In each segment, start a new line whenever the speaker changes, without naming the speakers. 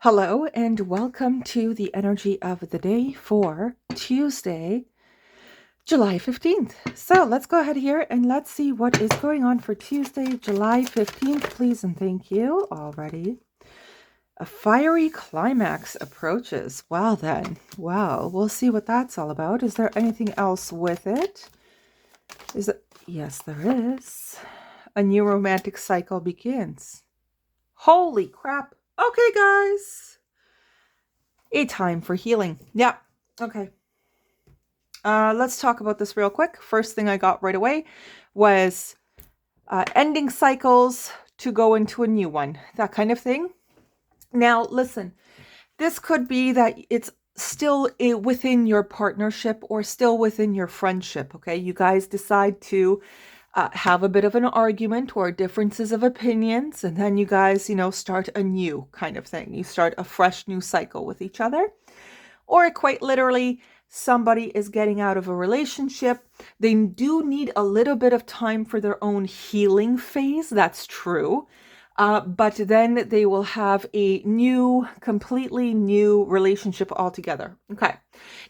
Hello and welcome to the energy of the day for Tuesday, July 15th. So let's go ahead here and let's see what is going on for Tuesday, July 15th. Please and thank you already. A fiery climax approaches. Well then, well, we'll see what that's all about. Is there anything else with it? Is it? Yes, there is. A new romantic cycle begins. Holy crap. Okay, guys. A time for healing. Yeah. Okay. Let's talk about this real quick. First thing I got right away was ending cycles to go into a new one. That kind of thing. Now, listen. This could be that it's still within your partnership or still within your friendship. Okay. You guys decide to have a bit of an argument or differences of opinions, and then you guys, start a new kind of thing. You start a fresh new cycle with each other. Or quite literally, somebody is getting out of a relationship. They do need a little bit of time for their own healing phase. That's true. But then they will have a completely new relationship altogether. Okay.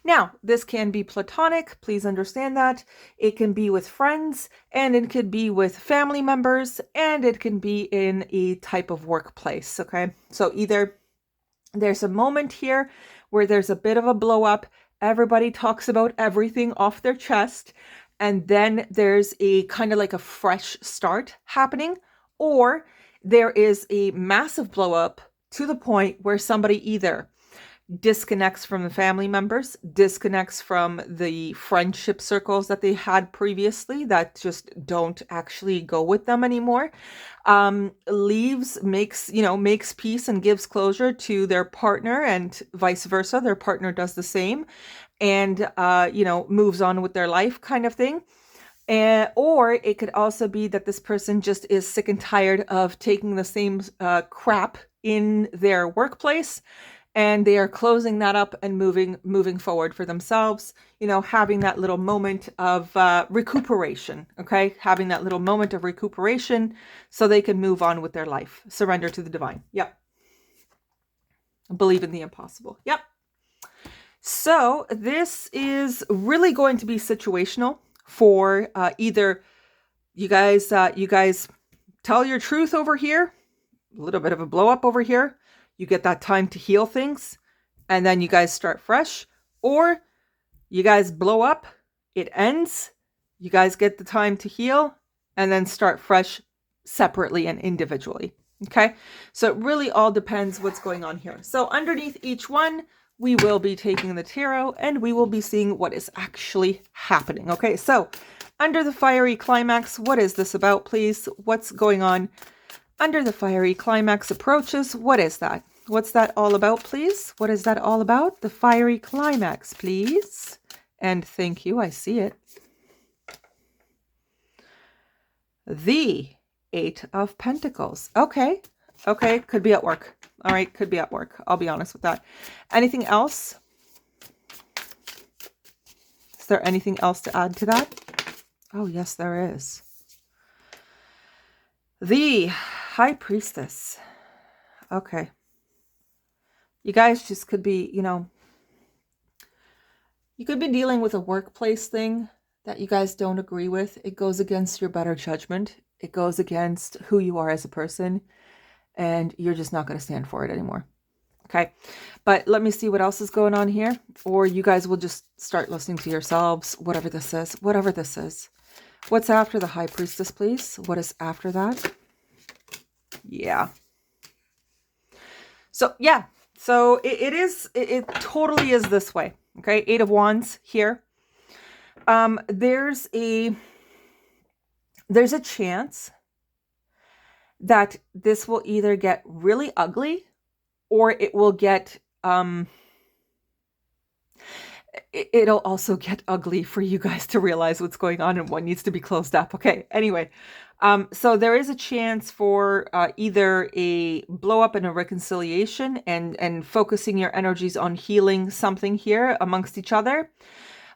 Now, this can be platonic. Please understand that. It can be with friends, and it could be with family members, and it can be in a type of workplace. Okay. So either there's a moment here where there's a bit of a blow up. Everybody talks about everything off their chest. And then there's a kind of like a fresh start happening. Or there is a massive blow up to the point where somebody either disconnects from the family members, disconnects from the friendship circles that they had previously that just don't actually go with them anymore, leaves, makes peace and gives closure to their partner, and vice versa. Their partner does the same and, moves on with their life kind of thing. Or it could also be that this person just is sick and tired of taking the same crap in their workplace, and they are closing that up and moving forward for themselves, having that little moment of recuperation, okay? Having that little moment of recuperation so they can move on with their life. Surrender to the divine. Yep. Believe in the impossible. Yep. So this is really going to be situational for either you guys tell your truth over here, a little bit of a blow up over here. You get that time to heal things, and then you guys start fresh. Or you guys blow up, it ends, you guys get the time to heal, and then start fresh separately and individually. Okay? So it really all depends what's going on here. So underneath each one, we will be taking the tarot, and we will be seeing what is actually happening. Okay, so under the fiery climax, what is this about, please? What's going on under the fiery climax approaches? What is that? What's that all about, please? What is that all about? The fiery climax, please. And thank you, I see it. The 8 of Pentacles. Okay, could be at work. All right, could be at work. I'll be honest with that. Anything else? Is there anything else to add to that? Oh, yes, there is. The High Priestess. Okay. You guys just could be, you could be dealing with a workplace thing that you guys don't agree with. It goes against your better judgment. It goes against who you are as a person, and you're just not going to stand for it anymore. Okay. But let me see what else is going on here, or you guys will just start listening to yourselves, whatever this is. What's after the High Priestess, please? What is after that? Yeah. So, yeah. So it totally is this way. Okay. 8 of Wands here. There's a chance that this will either get really ugly, or it will get, it'll also get ugly for you guys to realize what's going on and what needs to be closed up. Okay. Anyway, so there is a chance for either a blow up and a reconciliation, and focusing your energies on healing something here amongst each other,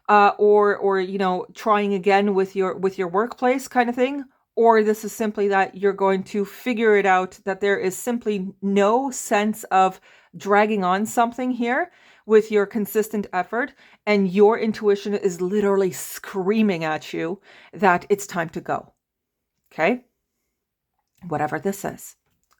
or trying again with your workplace kind of thing, or this is simply that you're going to figure it out, that there is simply no sense of dragging on something here with your consistent effort, and your intuition is literally screaming at you that it's time to go. Okay? Whatever this is.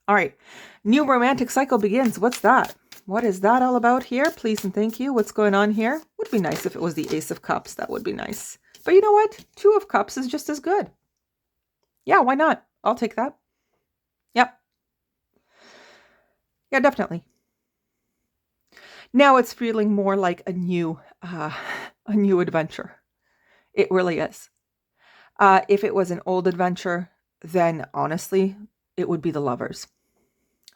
All right. New romantic cycle begins. What's that? What is that all about here? Please and thank you. What's going on here? Would be nice if it was the Ace of Cups. That would be nice. But you know what? Two of Cups is just as good. Yeah, why not? I'll take that. Yep. Yeah, definitely. Now it's feeling more like a new adventure. It really is. If it was an old adventure, then honestly, it would be the Lovers.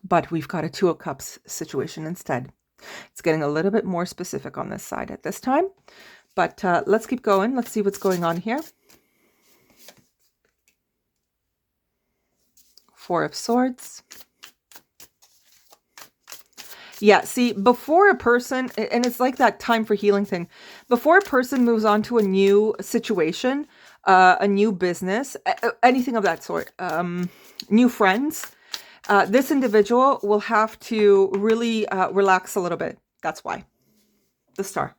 But we've got a Two of Cups situation instead. It's getting a little bit more specific on this side at this time. But let's keep going. Let's see what's going on here. Four of Swords. Yeah, see, before a person, and it's like that time for healing thing, before a person moves on to a new situation, a new business, anything of that sort, new friends, this individual will have to really relax a little bit. That's why. The Star.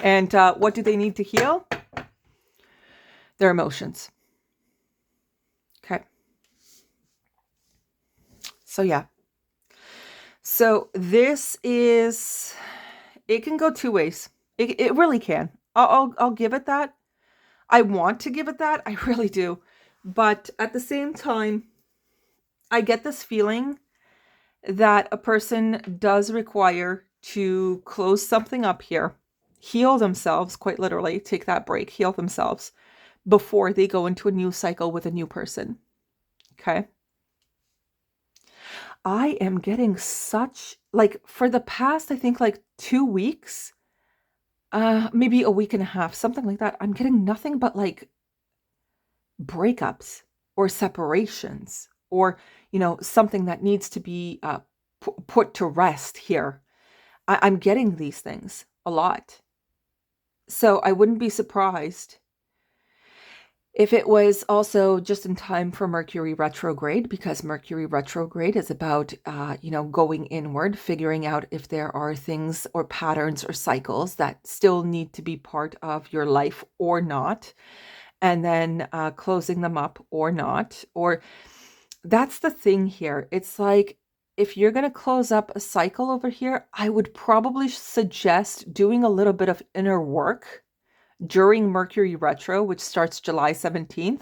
And what do they need to heal? Their emotions. Okay. So yeah. So this is, it can go two ways. It really can. I'll give it that. I want to give it that. I really do. But at the same time, I get this feeling that a person does require to close something up here, heal themselves, quite literally, take that break, heal themselves before they go into a new cycle with a new person. Okay. I am getting such, like, for the past, I think, like 2 weeks, maybe a week and a half, something like that. I'm getting nothing but like breakups or separations or, you know, something that needs to be put to rest here. I'm getting these things a lot. So I wouldn't be surprised if it was also just in time for Mercury retrograde, because Mercury retrograde is about, going inward, figuring out if there are things or patterns or cycles that still need to be part of your life or not, and then closing them up or not. Or that's the thing here. It's like, if you're going to close up a cycle over here, I would probably suggest doing a little bit of inner work during Mercury retro, which starts July 17th,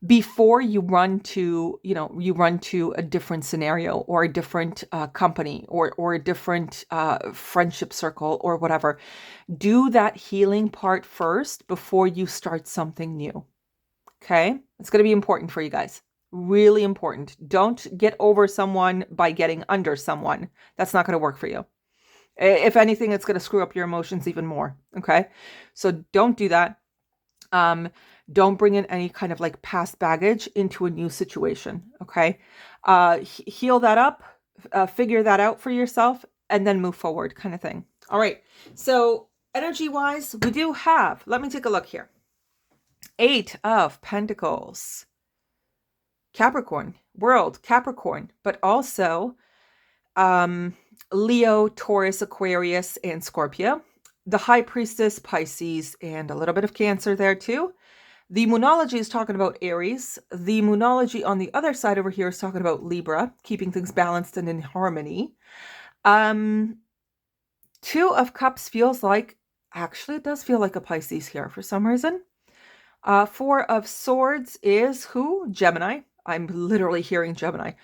before you run to a different scenario or a different company or a different friendship circle or whatever. Do that healing part first before you start something new. Okay? It's going to be important for you guys. Really important. Don't get over someone by getting under someone. That's not going to work for you. If anything, it's going to screw up your emotions even more. Okay. So don't do that. Don't bring in any kind of like past baggage into a new situation. Okay. Heal that up, figure that out for yourself, and then move forward, kind of thing. All right. So energy wise, we do have, let me take a look here. 8 of Pentacles, Capricorn, World, Capricorn, but also, Leo, Taurus, Aquarius, and Scorpio. The High Priestess, Pisces, and a little bit of Cancer there too. The Moonology is talking about Aries. The Moonology on the other side over here is talking about Libra, keeping things balanced and in harmony. 2 of Cups feels like, actually it does feel like a Pisces here for some reason. 4 of Swords is who? Gemini. I'm literally hearing Gemini.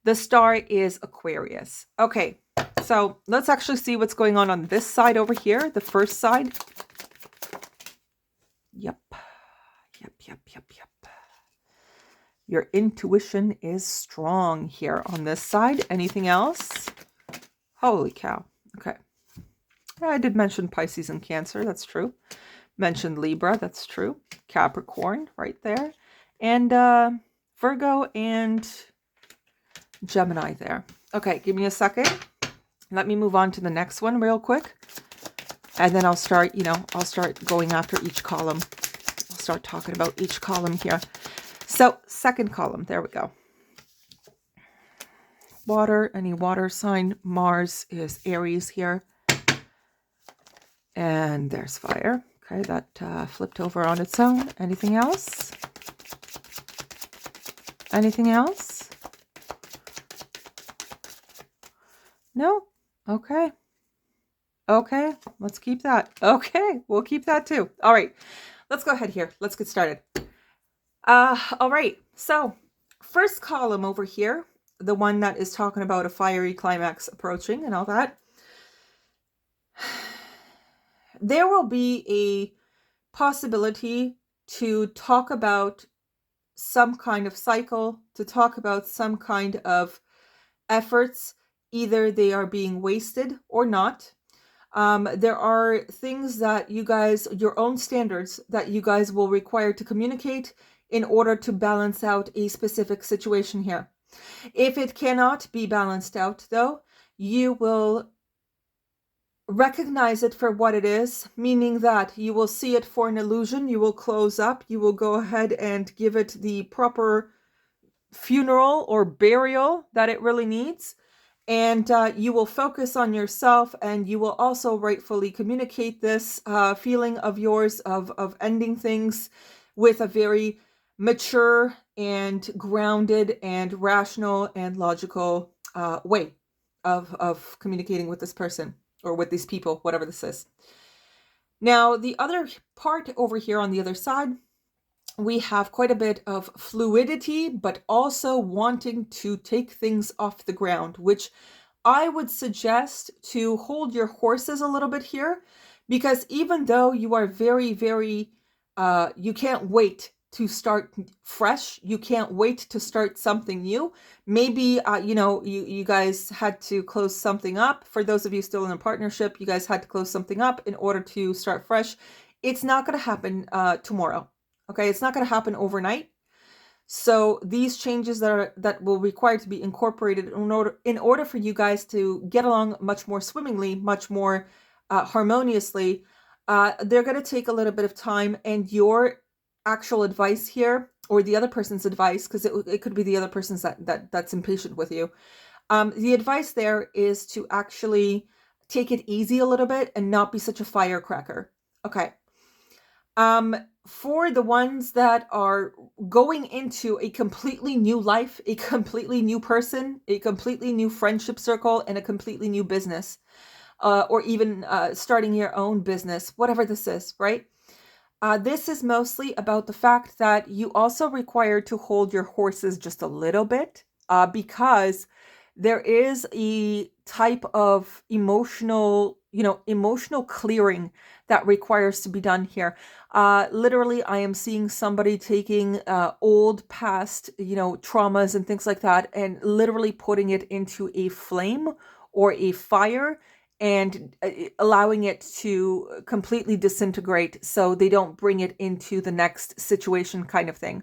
The Star is Aquarius. Okay, so let's actually see what's going on this side over here, the first side. Yep. Your intuition is strong here on this side. Anything else? Holy cow. Okay. I did mention Pisces and Cancer. That's true. Mentioned Libra. That's true. Capricorn right there. And Virgo and Gemini there. Okay, give me a second. Let me move on to the next one real quick. And then I'll start going after each column. I'll start talking about each column here. So second column, there we go. Water, any water sign. Mars is Aries here. And there's fire. Okay, that flipped over on its own. Anything else? Anything else? No? Okay. Okay, let's keep that. Okay, we'll keep that too. All right, let's go ahead here. Let's get started. All right, so first column over here, the one that is talking about a fiery climax approaching and all that. There will be a possibility to talk about some kind of cycle, to talk about some kind of efforts. Either they are being wasted or not. There are things that you guys, your own standards that you guys will require to communicate in order to balance out a specific situation here. If it cannot be balanced out, though, you will recognize it for what it is, meaning that you will see it for an illusion. You will close up. You will go ahead and give it the proper funeral or burial that it really needs. And you will focus on yourself, and you will also rightfully communicate this feeling of yours of ending things with a very mature and grounded and rational and logical way of communicating with this person or with these people, whatever this is. Now, the other part over here on the other side, we have quite a bit of fluidity, but also wanting to take things off the ground, which I would suggest to hold your horses a little bit here, because even though you are very, very, you can't wait to start fresh, you can't wait to start something new. Maybe, you guys had to close something up. For those of you still in a partnership, you guys had to close something up in order to start fresh. It's not going to happen tomorrow. Okay, it's not going to happen overnight. So these changes that will require to be incorporated in order for you guys to get along much more swimmingly, much more harmoniously, they're going to take a little bit of time. And your actual advice here, or the other person's advice, because it could be the other person's that's impatient with you. The advice there is to actually take it easy a little bit and not be such a firecracker. Okay. For the ones that are going into a completely new life, a completely new person, a completely new friendship circle, and a completely new business, or even starting your own business, whatever this is, right? This is mostly about the fact that you also require to hold your horses just a little bit, because there is a type of emotional clearing that requires to be done here. Literally, I am seeing somebody taking old past, traumas and things like that, and literally putting it into a flame or a fire and allowing it to completely disintegrate so they don't bring it into the next situation, kind of thing.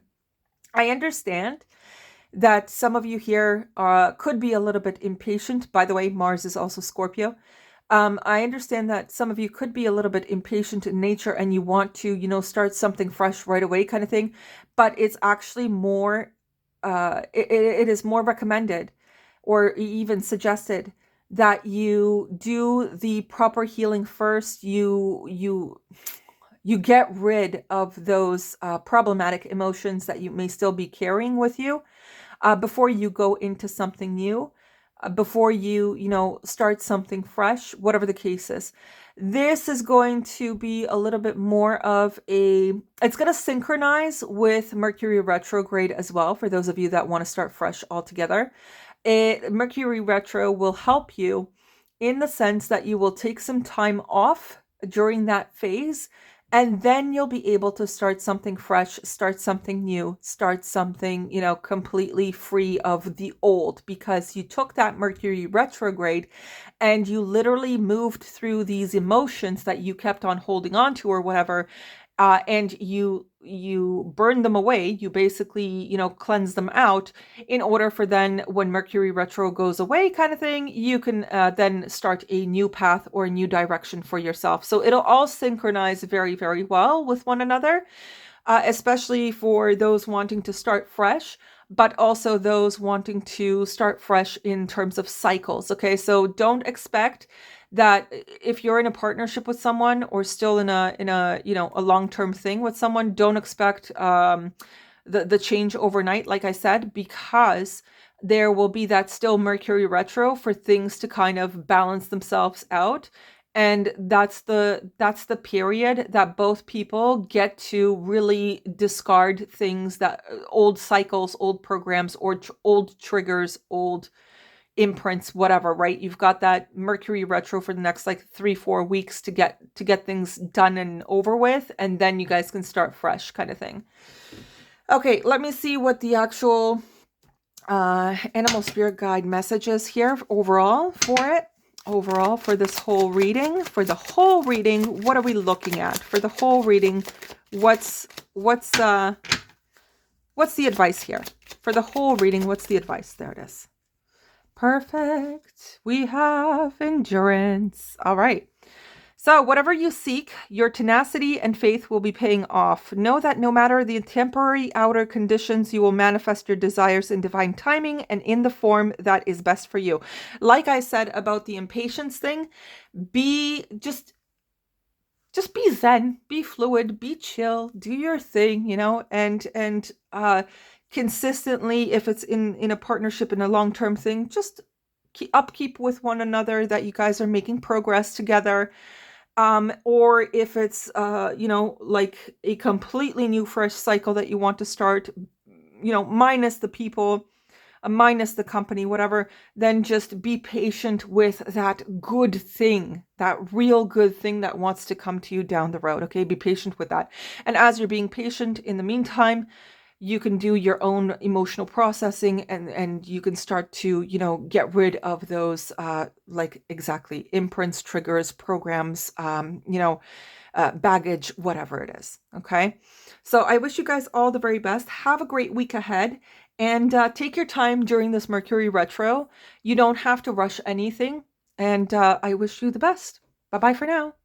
I understand that some of you here could be a little bit impatient. By the way, Mars is also Scorpio. I understand that some of you could be a little bit impatient in nature and you want to, start something fresh right away, kind of thing. But it's actually more, it is more recommended or even suggested that you do the proper healing first. You get rid of those problematic emotions that you may still be carrying with you before you go into something new, before you start something fresh, whatever the case is. This is going to be a little bit more of it's going to synchronize with Mercury retrograde as well, for those of you that want to start fresh altogether. Mercury retro will help you in the sense that you will take some time off during that phase, and then you'll be able to start something fresh, start something new, start something, completely free of the old, because you took that Mercury retrograde and you literally moved through these emotions that you kept on holding on to or whatever, and you burn them away. You basically, cleanse them out in order for then when Mercury retro goes away, kind of thing, you can then start a new path or a new direction for yourself. So it'll all synchronize very, very well with one another. especially for those wanting to start fresh, but also those wanting to start fresh in terms of cycles. Okay, so don't expect that if you're in a partnership with someone or still in a a long-term thing with someone, don't expect the change overnight, like I said, because there will be that still Mercury retro for things to kind of balance themselves out. And that's the period that both people get to really discard things, that old cycles, old programs, or old triggers, old imprints, whatever, right? You've got that Mercury retro for the next like 3-4 weeks to get things done and over with, and then you guys can start fresh, kind of thing. Okay, let me see what the actual animal spirit guide message is here overall for it. Overall, for this whole reading, what are we looking at for the whole reading? What's the advice here for the whole reading? What's the advice? There it is. Perfect. We have endurance. All right. So whatever you seek, your tenacity and faith will be paying off. Know that no matter the temporary outer conditions, you will manifest your desires in divine timing and in the form that is best for you. Like I said about the impatience thing, just be zen, be fluid, be chill, do your thing, and consistently, if it's in a partnership, in a long-term thing, just upkeep with one another that you guys are making progress together. Or if it's, like a completely new, fresh cycle that you want to start, minus the people, minus the company, whatever, then just be patient with that good thing, that real good thing that wants to come to you down the road. Okay, be patient with that. And as you're being patient, in the meantime, you can do your own emotional processing, and you can start to, get rid of those, like exactly imprints, triggers, programs, baggage, whatever it is. Okay. So I wish you guys all the very best. Have a great week ahead, and take your time during this Mercury retro. You don't have to rush anything, and I wish you the best. Bye-bye for now.